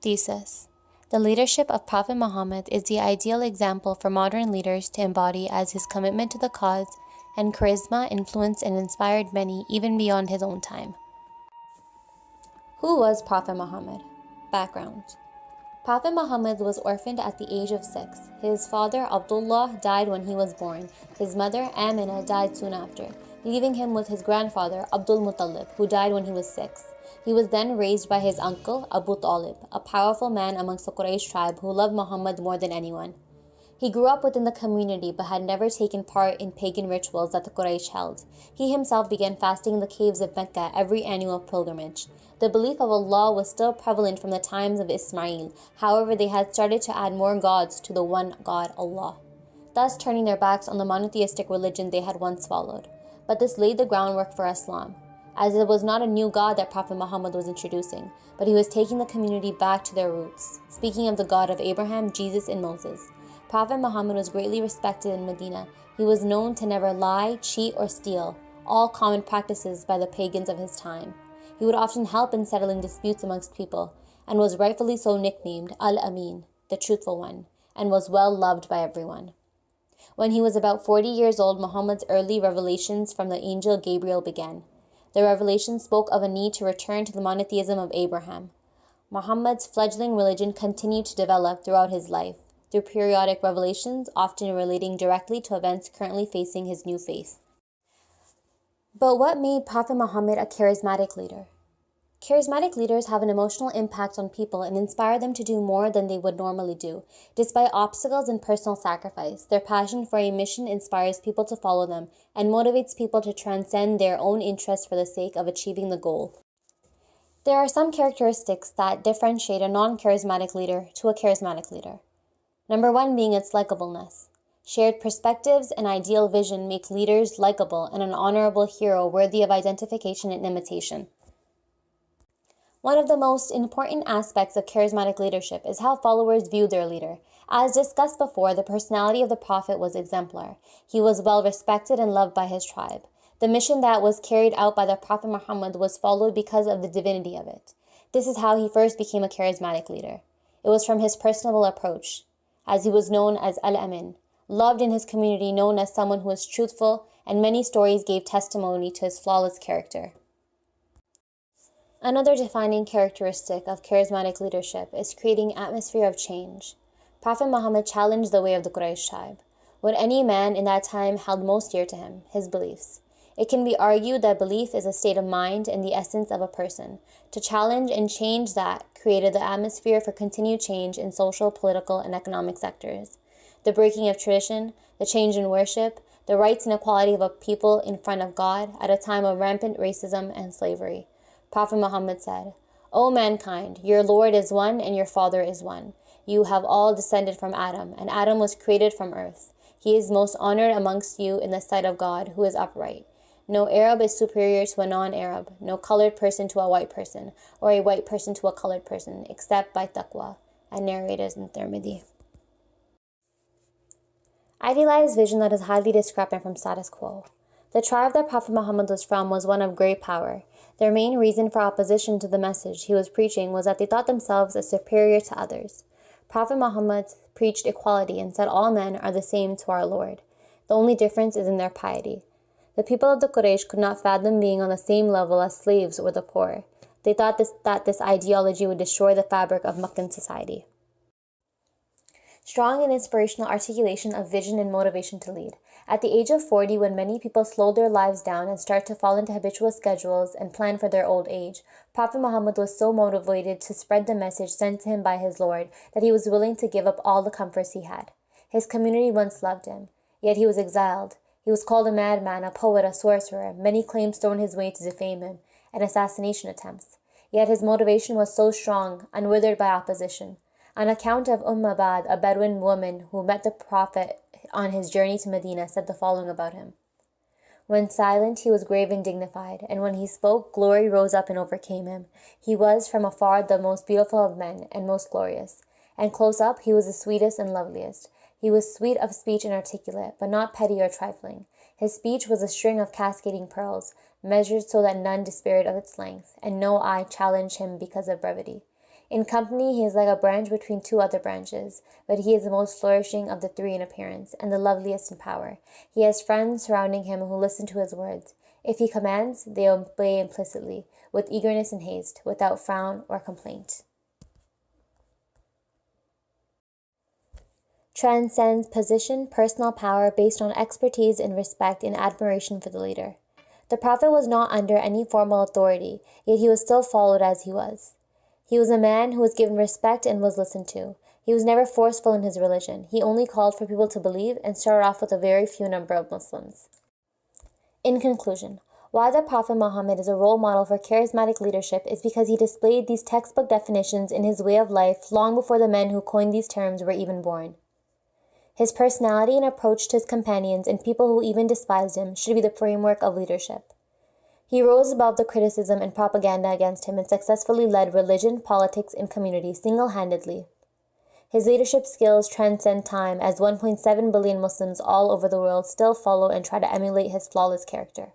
Thesis: the leadership of Prophet Muhammad is the ideal example for modern leaders to embody, as his commitment to the cause and charisma influenced and inspired many even beyond his own time. Who was Prophet Muhammad? Background: Prophet Muhammad was orphaned at the age of 6. His father, Abdullah, died when he was born. His mother, Amina, died soon after, leaving him with his grandfather, Abdul Muttalib, who died when he was 6. He was then raised by his uncle, Abu Talib, a powerful man amongst the Quraysh tribe who loved Muhammad more than anyone. He grew up within the community but had never taken part in pagan rituals that the Quraysh held. He himself began fasting in the caves of Mecca every annual pilgrimage. The belief of Allah was still prevalent from the times of Ismail. However, they had started to add more gods to the one God, Allah, thus turning their backs on the monotheistic religion they had once followed. But this laid the groundwork for Islam, as it was not a new God that Prophet Muhammad was introducing, but he was taking the community back to their roots. Speaking of the God of Abraham, Jesus, and Moses, Prophet Muhammad was greatly respected in Medina. He was known to never lie, cheat, or steal, all common practices by the pagans of his time. He would often help in settling disputes amongst people, and was rightfully so nicknamed Al-Amin, the truthful one, and was well loved by everyone. When he was about 40 years old, Muhammad's early revelations from the angel Gabriel began. The revelation spoke of a need to return to the monotheism of Abraham. Muhammad's fledgling religion continued to develop throughout his life, through periodic revelations, often relating directly to events currently facing his new faith. But what made Prophet Muhammad a charismatic leader? Charismatic leaders have an emotional impact on people and inspire them to do more than they would normally do. Despite obstacles and personal sacrifice, their passion for a mission inspires people to follow them and motivates people to transcend their own interests for the sake of achieving the goal. There are some characteristics that differentiate a non-charismatic leader to a charismatic leader. Number 1 being its likableness. Shared perspectives and ideal vision make leaders likable and an honorable hero worthy of identification and imitation. One of the most important aspects of charismatic leadership is how followers view their leader. As discussed before, the personality of the Prophet was exemplar. He was well respected and loved by his tribe. The mission that was carried out by the Prophet Muhammad was followed because of the divinity of it. This is how he first became a charismatic leader. It was from his personable approach, as he was known as Al-Amin, loved in his community, known as someone who was truthful, and many stories gave testimony to his flawless character. Another defining characteristic of charismatic leadership is creating an atmosphere of change. Prophet Muhammad challenged the way of the Quraysh tribe, what any man in that time held most dear to him, his beliefs. It can be argued that belief is a state of mind and the essence of a person. To challenge and change that created the atmosphere for continued change in social, political, and economic sectors. The breaking of tradition, the change in worship, the rights and equality of a people in front of God at a time of rampant racism and slavery. Prophet Muhammad said, "O mankind, your Lord is one and your Father is one. You have all descended from Adam, and Adam was created from earth. He is most honored amongst you in the sight of God, who is upright. No Arab is superior to a non-Arab, no colored person to a white person, or a white person to a colored person, except by taqwa," and narrated in Tirmidhi. Idealized vision that is highly discrepant from status quo. The tribe that Prophet Muhammad was from was one of great power. Their main reason for opposition to the message he was preaching was that they thought themselves as superior to others. Prophet Muhammad preached equality and said all men are the same to our Lord. The only difference is in their piety. The people of the Quraysh could not fathom being on the same level as slaves or the poor. They thought that this ideology would destroy the fabric of Meccan society. Strong and inspirational articulation of vision and motivation to lead. At the age of 40, when many people slow their lives down and start to fall into habitual schedules and plan for their old age, Prophet Muhammad was so motivated to spread the message sent to him by his Lord that he was willing to give up all the comforts he had. His community once loved him, yet he was exiled. He was called a madman, a poet, a sorcerer, many claims thrown his way to defame him, and assassination attempts. Yet his motivation was so strong, unwithered by opposition. An account of MUİHAMMAD, a Bedouin woman who met the Prophet on his journey to Medina, said the following about him. When silent, he was grave and dignified, and when he spoke, glory rose up and overcame him. He was from afar the most beautiful of men and most glorious, and close up he was the sweetest and loveliest. He was sweet of speech and articulate, but not petty or trifling. His speech was a string of cascading pearls, measured so that none despaired of its length, and no eye challenged him because of brevity. In company, he is like a branch between two other branches, but he is the most flourishing of the three in appearance, and the loveliest in power. He has friends surrounding him who listen to his words. If he commands, they obey implicitly, with eagerness and haste, without frown or complaint. Transcends position, personal power based on expertise and respect and admiration for the leader. The Prophet was not under any formal authority, yet he was still followed as he was. He was a man who was given respect and was listened to. He was never forceful in his religion. He only called for people to believe and started off with a very few number of Muslims. In conclusion, why the Prophet Muhammad is a role model for charismatic leadership is because he displayed these textbook definitions in his way of life long before the men who coined these terms were even born. His personality and approach to his companions and people who even despised him should be the framework of leadership. He rose above the criticism and propaganda against him and successfully led religion, politics, and community single-handedly. His leadership skills transcend time as 1.7 billion Muslims all over the world still follow and try to emulate his flawless character.